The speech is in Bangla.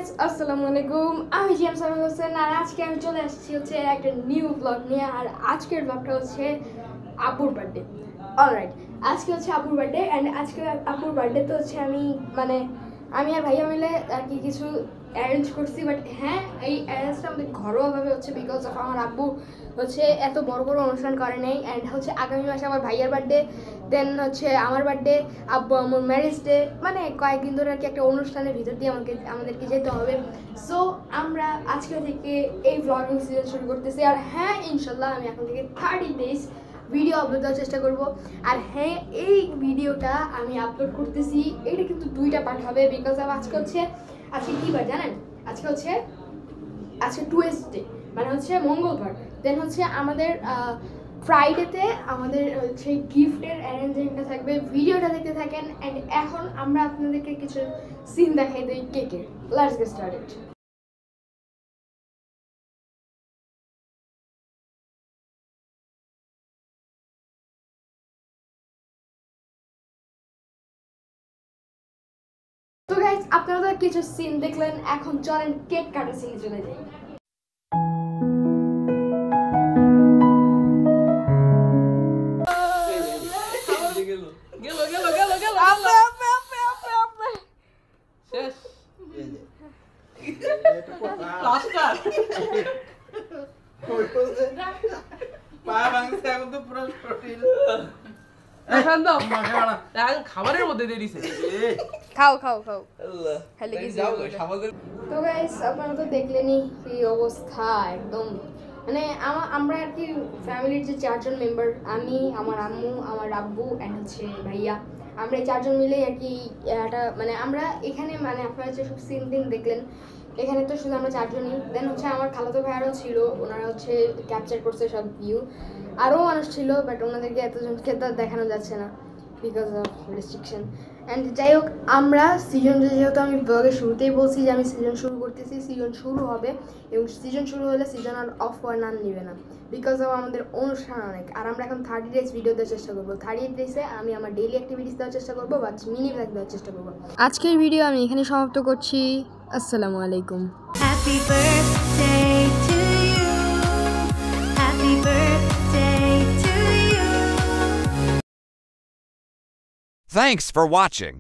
গাইস আসসালামু আলাইকুম আমি জিএম সামিল হোসেন আর আজকে আমি চলে আসছি হচ্ছে একটা নিউ ব্লগ নিয়ে আর আজকের ব্লগটা হচ্ছে আপুর বার্থডে অলরাইট আজকে হচ্ছে আপুর বার্থডে এন্ড আজকে আপুর বার্থডে তো হচ্ছে আমি আর ভাইয়া মিলে আর কি কিছু অ্যারেঞ্জ করছি বাট হ্যাঁ এই অ্যারেঞ্জটা আমাদের ঘরোয়াভাবে হচ্ছে বিকজ অফ আমার আব্বু হচ্ছে এত বড় বড় অনুষ্ঠান করে নেই অ্যান্ড হচ্ছে আগামী মাসে আমার ভাইয়ার বার্থডে দেন হচ্ছে আমার বার্থডে আব্বু আমার ম্যারেজ ডে মানে কয়েকদিন ধরে আর কি একটা অনুষ্ঠানের ভিতর দিয়ে আমাদেরকে যেতে হবে সো আমরা আজকে থেকে এই ব্লগিং সিজন শুরু করতেছি আর হ্যাঁ ইনশাল্লাহ আমি এখন থেকে 30 ডেজ ভিডিও আপলোড দেওয়ার চেষ্টা করব আর হ্যাঁ এই ভিডিওটা আমি আপলোড করতেছি এটা কিন্তু দুইটা পার্ট হবে বিকজ আজকে কী বার জানেন আজকে টুয়েসডে মানে হচ্ছে মঙ্গলবার দেন হচ্ছে আমাদের ফ্রাইডেতে আমাদের হচ্ছে গিফটের অ্যারেঞ্জমেন্টটা থাকবে ভিডিওটা দেখতে থাকেন অ্যান্ড এখন আমরা আপনাদেরকে কিছু সিন দেখাই দিই কেকের লেটস গেট স্টার্টেড তো গাইস আপনারা তো কিছু সিন দেখলেন এখন চলেন কেক কাটা সিনে চলে যাই খাবারের মধ্যে দিয়ে দিছে খাও তো গাইস আপনারা তো দেখলেনই কি অবস্থা একদম মানে আমরা আর কি ফ্যামিলির যে 4 জন মেম্বার আমি আমার আম্মু আমার আব্বু এন্ড হচ্ছে ভাইয়া আমরা এই 4 জন মিলেই আর কি এটা মানে আমরা এখানে মানে আপনারা যে সব সিন দেখলেন এখানে তো শুধু আমরা 4 জনই দেন হচ্ছে আমার খালাতো ভাইয়ারও ছিল ওনারা হচ্ছে ক্যাপচার করছে সব ভিউ আরও মানুষ ছিল বাট ওনাদেরকে এতজনকে তো দেখানো যাচ্ছে না বিকজ অফ রেস্ট্রিকশন অ্যান্ড যাই হোক আমরা সিজন যেহেতু আমি ব্লগের শুরুতেই বলছি যে আমি সিজন শুরু করতেছি সিজন শুরু হবে এবং সিজন শুরু হলে সিজন আর অফ হওয়ার নাম নেবে না বিকজ অফ আমাদের অনুষ্ঠান অনেক আর আমরা এখন 30 ডেজ ভিডিও দেওয়ার চেষ্টা করবো 30 ডেজে আমি আমার ডেইলি অ্যাক্টিভিটিস দেওয়ার চেষ্টা করবো বা মিনি ব্লগ দেওয়ার চেষ্টা করবো আজকের ভিডিও আমি এখানে সমাপ্ত করছি আসসালামু আলাইকুম Happy birthday to you. Happy birthday to you. Thanks for watching.